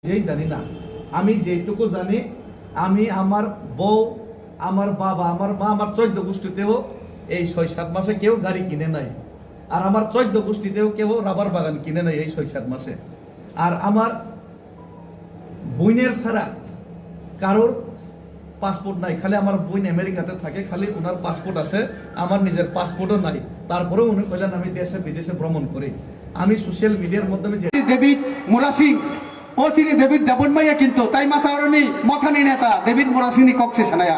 যেই জানি না, আমি যেটুকু জানি, আমি আমার বউ, আমার বাবা, আমার মা, আমার 14 গোষ্ঠীতেও এই 6-7 মাসে কেউ গাড়ি কিনে নাই। আর আমার 14 গোষ্ঠীতেও কেউ রাবার বাগান কিনে নাই এই 6-7 মাসে। আর আমার বোনের ছাড়া কারোর পাসপোর্ট নাই। খালি আমার বোন আমেরিকাতে থাকে, খালি ওনার পাসপোর্ট আছে, আমার নিজের পাসপোর্টও নাই। তারপরেও উনি কইলেন আমি দেশে বিদেশে ভ্রমণ করি। আমি সোশ্যাল মিডিয়ার মাধ্যমে David মোরাসিং o sini David Dabon Maya kinto tai masaroni mothani neta David Morasini kokse sanaya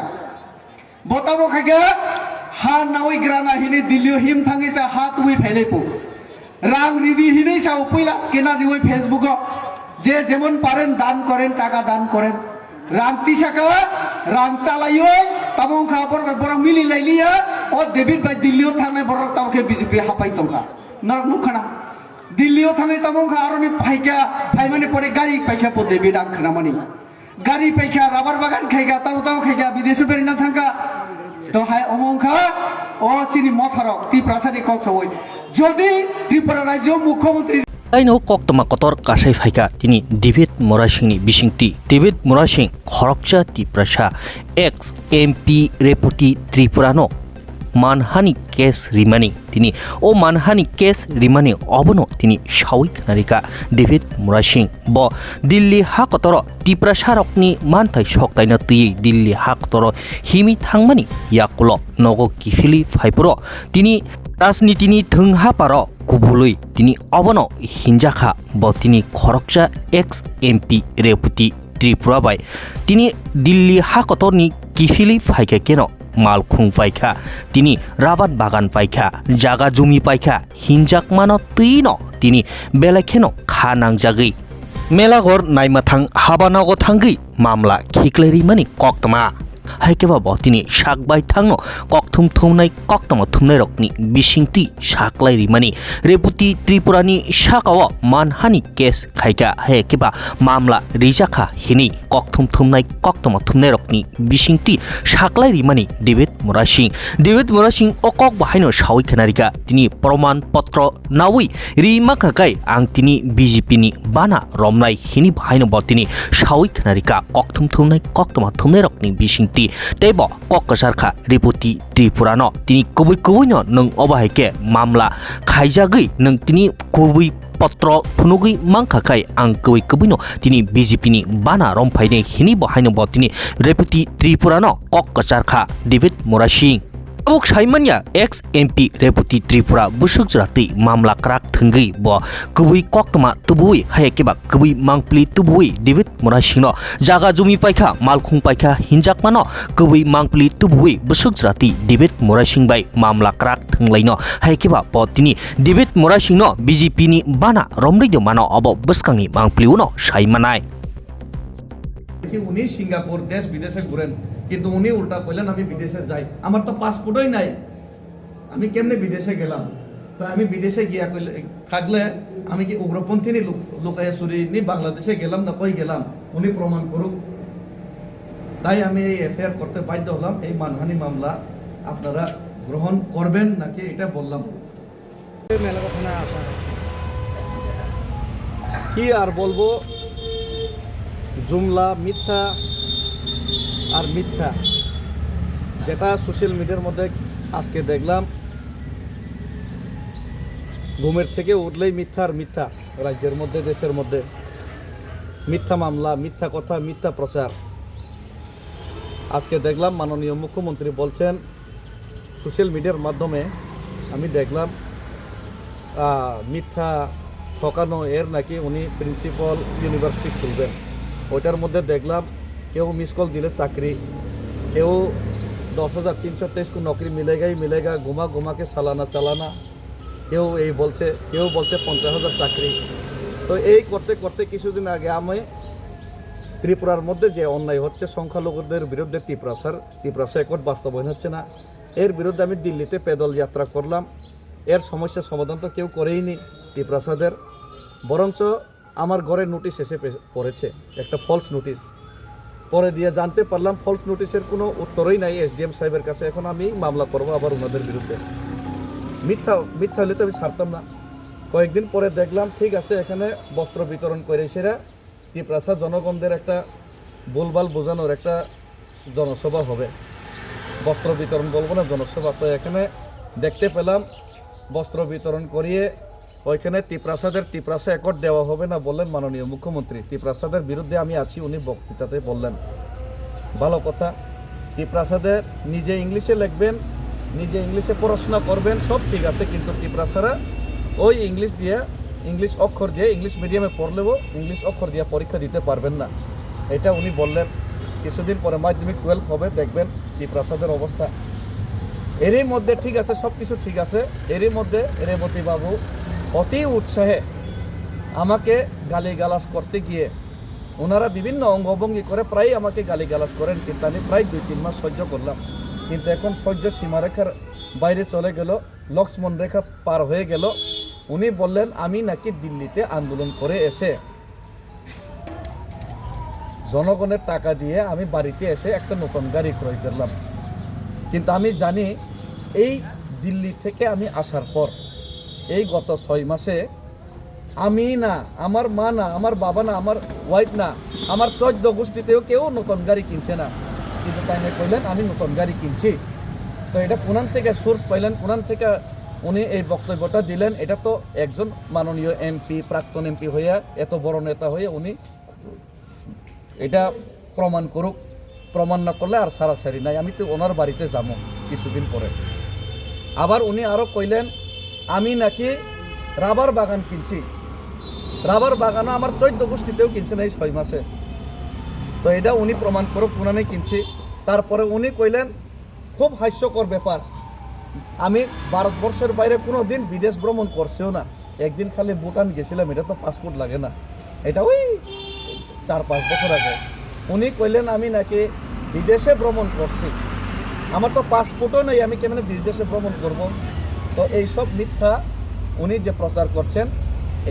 botabo khaga ha nawi grana hini dilio him thangi sa ha tui phelepu rang ridi hini sa upilas kena di ওই Facebook যে যেমন পারেন দান করেন, টাকা দান করেন। রামতি সাকা রাম চালাইও তামং খাবর বড় মিলি লাইলিয়া ও ডেভিড ভাই দিল্লিও থানে বড় তাওকে বিজেপি হাপাই তংখা নরক মুখানা দিল্লিও থানে তামং খা আরনি পাইকা পাই মানে পরে গাড়ি পাইকা পো ডেভিড আংখনা মানি গাড়ি পাইকা রাবার বাগান খাইগা তাও খাইগা বিদেশে বেরিনা থাকা তো হাই অমংখা ও চিনি মথারক তি প্রাসাদি কক্সওই যদি ত্রিপুরা রাজ্য মুখ্যমন্ত্রী Aino koktoma kotor kasai phaika tini David Morasing ni bisingti David Morasing khorokcha ti prasha ex MP reputi Tripurano manhani case rimani tini o manhani case rimani obono tini shawik narika David Morasing bo Delhi hakotoro Tiprasha rokni manthai shoktaina tui Delhi hakotoro himi thangmani yakulo nogo kifili phaipuro tini রাজনীতিনি থংহা পার কুবুলই তিনি অবনো হিনজাখা ব তিনি খরকচা x MP রেপুতি Tripura by তিনি দিল্লি হাকতনি কিফিলি ফাইকা কেন মালখুং পাইখা তিনি Rabat বাগান পাইখা জাগা জমি পাইখা হিনজাক মানো তৈন তিনি বেলাখেন খা নাংজাগৈ মেলাগর নাইমাথাং হাবানাগো থাঙ্গৈ মামলা খিকলেরি মানি কক্তমা হাইকেবা বতিনি শাকবাই থাংনো ককথুম থুমনাই কক্তমা থুমনাই রকনি বিসিংতি শাকলাই রিমানি রেপুতি ত্রিপুরানি শাকাও মানহানি কেস খাইকা হাইকেবা মামলা রিজাখা হিনি ককথুম থুমনাই কক্তমা থুমনাই রকনি বিসিংতি শাকলাই রিমানি ডেভিড মোরাসিং ও কক বাহাইনো সাউই খানারিকা তিনি প্রমাণ পত্র নাউই রিমাখাকাই আং তিনি বিজেপি নি বানা রমনাই হিনি বাহাইনো বতিনি সাউই খানারিকা ককথুম থুমনাই কক্তমা থুমনাই রকনি বিসিংতি Tebo kokasarkha reputi Tripurano tini kubui no nung obahaike mamla khaijagui nung tini kubui potro phunugui mangkhakai ang kubui no tini BJP ni bana romphaine hini bahaino bo tini reputi Tripurano kokasarkha David Morasing Abuk Saimanya ex MP reputi Tripura busuk jrati mamla krak thunggui bo kubui koktoma tubui hayekeba kubui mangpli tubui David Morasing no jaga jumi paikha malkhung paikha hinjakmano kubui mangpli tubui busuk jrati David Morasing bai mamla krak thunglaino hayekeba bo tini David Morasing no BJP ni bana romrei mano obo buskangni mangpli no saimanai উনি Singapore দেশ বিদেশে ঘুরেন, কিন্তু উনি উল্টা কইলেন আমি বিদেশে যাই। আমার তো পাসপোর্টই নাই, আমি কেমনে বিদেশে গেলাম? তো আমি বিদেশে গিয়া কইলে থাকলে আমি কি উগ্রপন্থী নি লুকাইয়া চুরি নি বাংলাদেশে গেলাম না কই গেলাম, উনি প্রমাণ করুক। তাই আমি এই এফআইআর করতে বাধ্য হলাম। এই মানহানি মামলা আপনারা গ্রহণ করবেন নাকি এটা বললাম। কি আর বলবো, জুমলা মিথ্যা আর মিথ্যা, যেটা সোশ্যাল মিডিয়ার মধ্যে আজকে দেখলাম। ঘুমের থেকে উঠলেই মিথ্যা আর মিথ্যা, রাজ্যের মধ্যে দেশের মধ্যে মিথ্যা মামলা, মিথ্যা কথা, মিথ্যা প্রচার। আজকে দেখলাম মাননীয় মুখ্যমন্ত্রী বলছেন সোশ্যাল মিডিয়ার মাধ্যমে, আমি দেখলাম মিথ্যা ঠকানো এর নাকি উনি প্রিন্সিপাল ইউনিভার্সিটি খুলবেন। ওইটার মধ্যে দেখলাম কেউ মিস কল দিলে চাকরি, কেউ 10,323 को नौकरी मिलेगा घुमा के চালানা, কেউ এই বলছে, কেউ বলছে 50,000 চাকরি। তো এই করতে করতে কিছুদিন আগে আমি ত্রিপুরার মধ্যে যে অন্যায় হচ্ছে সংখ্যালঘুদের বিরুদ্ধে ত্রিপুরা একট বাস্তবায়ন হচ্ছে না, এর বিরুদ্ধে আমি দিল্লিতে পেদল যাত্রা করলাম। এর সমস্যার সমাধান তো কেউ করেইনি ত্রিপ্রাসাদের, বরঞ্চ আমার ঘরে নোটিশ এসে পড়েছে, একটা ফলস নোটিশ। পরে দিয়ে জানতে পারলাম ফলস নোটিশের কোনো উত্তরই নাই SDM সাহেবের কাছে। এখন আমি মামলা করব আবার ওনাদের বিরুদ্ধে। মিথ্যা হলে তো আমি ছাড়তাম না। কয়েকদিন পরে দেখলাম ঠিক আছে, এখানে বস্ত্র বিতরণ করে সেরা তিপ্রাসা জনগণদের একটা ভুলভাল বোঝানোর একটা জনসভা হবে, বস্ত্র বিতরণ বলবো না, জনসভা। তো এখানে দেখতে পেলাম বস্ত্র বিতরণ করিয়ে ওইখানে তিপ্রাসা অ্যাকর্ড দেওয়া হবে না বললেন মাননীয় মুখ্যমন্ত্রী। তিপ্রাসাদের বিরুদ্ধে আমি আছি উনি বক্তৃতাতে বললেন। ভালো কথা, তিপ্রাসাদের নিজে ইংলিশে লিখবেন, নিজে ইংলিশে পড়াশোনা করবেন, সব ঠিক আছে, কিন্তু তিপ্রাসারা ওই ইংলিশ অক্ষর দিয়ে ইংলিশ মিডিয়ামে পড়লেও ইংলিশ অক্ষর দিয়ে পরীক্ষা দিতে পারবেন না, এটা উনি বললেন। কিছুদিন পরে মাধ্যমিক 12 হবে, দেখবেন তিপ্রাসাদের অবস্থা। এরই মধ্যে ঠিক আছে, সব কিছু ঠিক আছে, এরই মধ্যে রেবতী বাবু অতি উৎসাহে আমাকে গালিগালাজ করতে গিয়ে ওনারা বিভিন্ন অঙ্গভঙ্গি করে প্রায় আমাকে গালিগালাজ করেন, কিন্তু আমি প্রায় 2-3 মাস সহ্য করলাম। কিন্তু এখন সহ্য সীমারেখার বাইরে চলে গেল, লক্ষ্মণ রেখা পার হয়ে গেল। উনি বললেন আমি নাকি দিল্লিতে আন্দোলন করে এসে জনগণের টাকা দিয়ে আমি বাড়িতে এসে একটা নতুন গাড়ি ক্রয় করলাম। কিন্তু আমি জানি এই দিল্লি থেকে আমি আসার পর এই গত 6 মাসে আমি না, আমার মা না, আমার বাবা না, আমার ওয়াইফ না, আমার 14 গোষ্ঠীতেও কেউ নতুন গাড়ি কিনছে না। কিন্তু তাই না কইলেন আমি নতুন গাড়ি কিনছি। তো এটা কোনান থেকে সোর্স পাইলেন, কোনান থেকে উনি এই বক্তব্যটা দিলেন? এটা তো একজন মাননীয় এমপি, প্রাক্তন এমপি হইয়া, এত বড় নেতা হয়ে উনি এটা প্রমাণ করুক। প্রমাণ না করলে আর সারাসারি নাই। আমি তো ওনার বাড়িতে যাবো কিছুদিন পরে। আবার উনি আরও কইলেন আমি নাকি রাবার বাগান কিনছি। রাবার বাগানও আমার 14 গোষ্ঠীতেও কিনছে না এই 6 মাসে। তো এটা উনি প্রমাণ করুক কোনানে কিনছি। তারপরে উনি কইলেন খুব হাস্যকর ব্যাপার, আমি ভারতবর্ষের বাইরে কোনো দিন বিদেশ ভ্রমণ করছিও না। একদিন খালি ভুটান গেছিলাম, এটা তো পাসপোর্ট লাগে না, এটা ওই 4-5 বছর আগে। উনি কইলেন আমি নাকি বিদেশে ভ্রমণ করছি, আমার তো পাসপোর্টও নেই, আমি কেমন বিদেশে ভ্রমণ করব? তো এইসব মিথ্যা উনি যে প্রচার করছেন,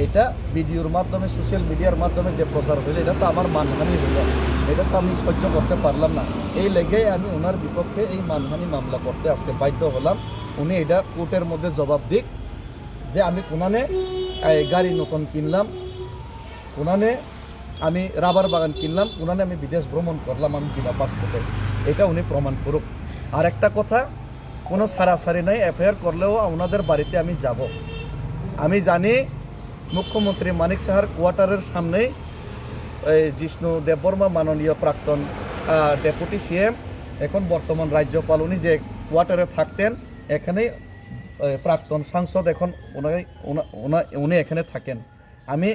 এইটা ভিডিওর মাধ্যমে, সোশ্যাল মিডিয়ার মাধ্যমে যে প্রচার হইল, এটা তো আমার মানহানি হইল, এটা তো আমি সহ্য করতে পারলাম না। এই লেগেই আমি ওনার বিপক্ষে এই মানহানি মামলা করতে আজকে বাধ্য হলাম। উনি এটা কোর্টের মধ্যে জবাব দিক যে আমি কোনানে গাড়ি নতুন কিনলাম, কোনানে আমি রাবার বাগান কিনলাম, কোনানে আমি বিদেশ ভ্রমণ করলাম আমি বিনা পাসপোর্টে, এটা উনি প্রমাণ করুক। আর একটা কথা, কোনো সারাসারি নাই, এফআইআর করলেও ওনাদের বাড়িতে আমি যাব। আমি জানি মুখ্যমন্ত্রী মানিক সাহার কোয়ার্টারের সামনেই জিষ্ণু দেববর্মা মাননীয় প্রাক্তন ডেপুটি সিএম, এখন বর্তমান রাজ্যপাল, উনি যে কোয়ার্টারে থাকতেন, এখানেই প্রাক্তন সাংসদ, এখন উনি এখানে থাকেন। আমি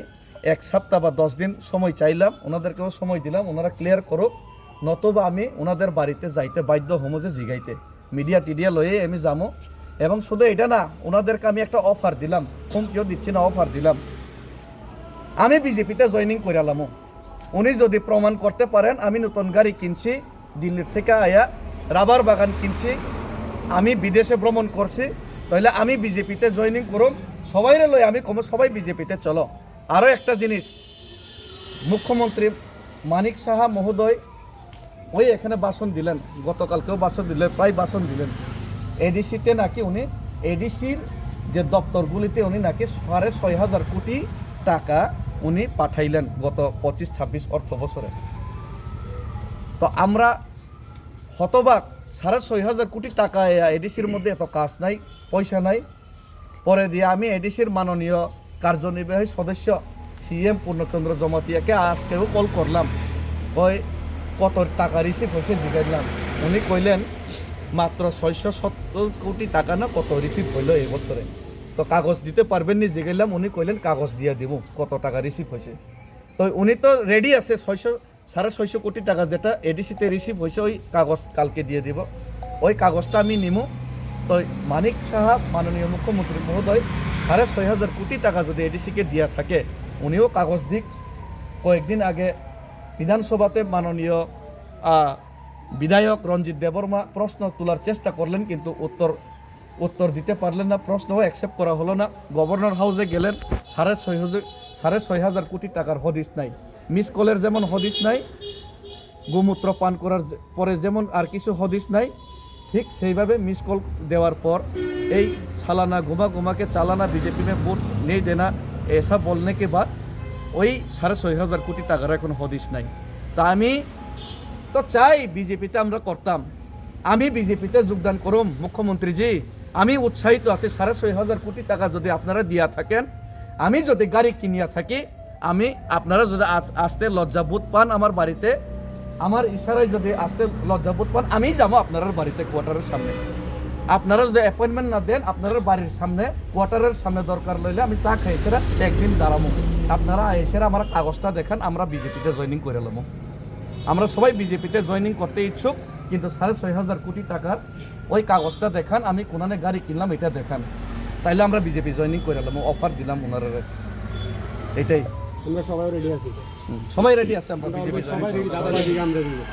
1 সপ্তাহ বা 10 দিন সময় চাইলাম, ওনাদেরকেও সময় দিলাম, ওনারা ক্লিয়ার করুক, নতুবা আমি ওনাদের বাড়িতে যাইতে বাধ্য হমো, যে জিগাইতে মিডিয়া টিডিয়া লয়ে আমি যাবো। এবং শুধু এটা না, ওনাদেরকে আমি একটা অফার দিলাম, হুমকিও দিচ্ছি না, অফার দিলাম, আমি বিজেপিতে জয়েনিং করালাম। উনি যদি প্রমাণ করতে পারেন আমি নতুন গাড়ি কিনছি, দিল্লির থেকে আয়া রাবার বাগান কিনছি, আমি বিদেশে ভ্রমণ করছি, তাহলে আমি বিজেপিতে জয়েনিং করুম, সবাইরে লই আমি কম, সবাই বিজেপিতে চলো। আরও একটা জিনিস, মুখ্যমন্ত্রী মানিক সাহা মহোদয় ওই এখানে ভাষণ দিলেন, গতকালকেও ভাষণ দিলেন, প্রায় ভাষণ দিলেন। এডিসিতে নাকি উনি, এডিসির যে দপ্তরগুলিতে উনি নাকি 6,500 কোটি টাকা উনি পাঠাইলেন গত 25-26 অর্থ বছরে। তো আমরা হতবাক, 6,500 কোটি টাকা এডিসির মধ্যে এত কাজ নাই, পয়সা নাই। পরে দিয়ে আমি এডিসির মাননীয় কার্যনির্বাহী সদস্য সিএম পূর্ণচন্দ্র জমাতিয়াকে আজকেও কল করলাম, ওই কত টাকা রিসিভ হয়েছে জিজ্ঞাসলাম। উনি কইলেন মাত্র 670 কোটি টাকা না কত রিসিভ হইল এই বছরে। তো কাগজ দিতে পারবেন নি জিজ্ঞাসলাম, উনি কইলেন কাগজ দিয়ে দিব কত টাকা রিসিভ হয়েছে। তো উনি তো রেডি আছে, 650 কোটি টাকা যেটা এডিসিতে রিসিভ হয়েছে, ওই কাগজ কালকে দিয়ে দিব, ওই কাগজটা আমি নিমু। তো মানিক সাহা মাননীয় মুখ্যমন্ত্রী মহোদয় 6,500 কোটি টাকা যদি এডিসিকে দিয়া থাকে, উনিও কাগজ দিক। কয়েকদিন আগে বিধানসভাতে মাননীয় বিধায়ক রঞ্জিত দেববর্মা প্রশ্ন তোলার চেষ্টা করলেন, কিন্তু উত্তর দিতে পারলেন না, প্রশ্নও অ্যাকসেপ্ট করা হলো না। গভর্নর হাউসে গেলেন, 6,500 কোটি টাকার হদিস নাই। মিস কলের যেমন হদিস নাই, গোমূত্র পান করার পরে যেমন আর কিছু হদিস নাই, ঠিক সেইভাবে মিস কল দেওয়ার পর এই सालाना घुमा घुमा के चालाना बीजेपी में वोट नहीं देना, ऐसा बोलने के बाद ওই 6,500 কোটি টাকার এখন হদিস নাই। তা আমি তো চাই বিজেপিতে আমরা করতাম, আমি বিজেপিতে যোগদান করুম মুখ্যমন্ত্রীজি, আমি উৎসাহিত আছি। 6,500 কোটি টাকা যদি আপনারা দিয়া থাকেন, আমি যদি গাড়ি কিনিয়া থাকি, আমি আপনারা যদি আসতে লজ্জাবোধ পান আমার বাড়িতে, আমার ইশারায় যদি আসতে লজ্জাবোধ পান, আমি যাবো আপনার বাড়িতে কোয়ার্টারের সামনে। আপনারা যদি অ্যাপয়েন্টমেন্ট না দেন, আপনার বাড়ির সামনে কোয়ার্টারের সামনে দরকার লইলে আমি চা খাই সেরা একদিন দাঁড়াবো। আপনারা এসে আমার কাগজটা দেখান, আমরা বিজেপিতে জয়েনিং করে নেবো। আমরা সবাই বিজেপিতে জয়েনিং করতে ইচ্ছুক, কিন্তু 6,500 কোটি টাকার ওই কাগজটা দেখান, আমি কোনানে গাড়ি কিনলাম এটা দেখান, তাইলে আমরা বিজেপি জয়েনিং করে নেবো। অফার দিলাম ওনারা, এটাই। আমরা সবাই রেডি আছি, সবাই রেডি আছে, আমরা বিজেপি সবাই রেডি, দাদা আমরা রেডি।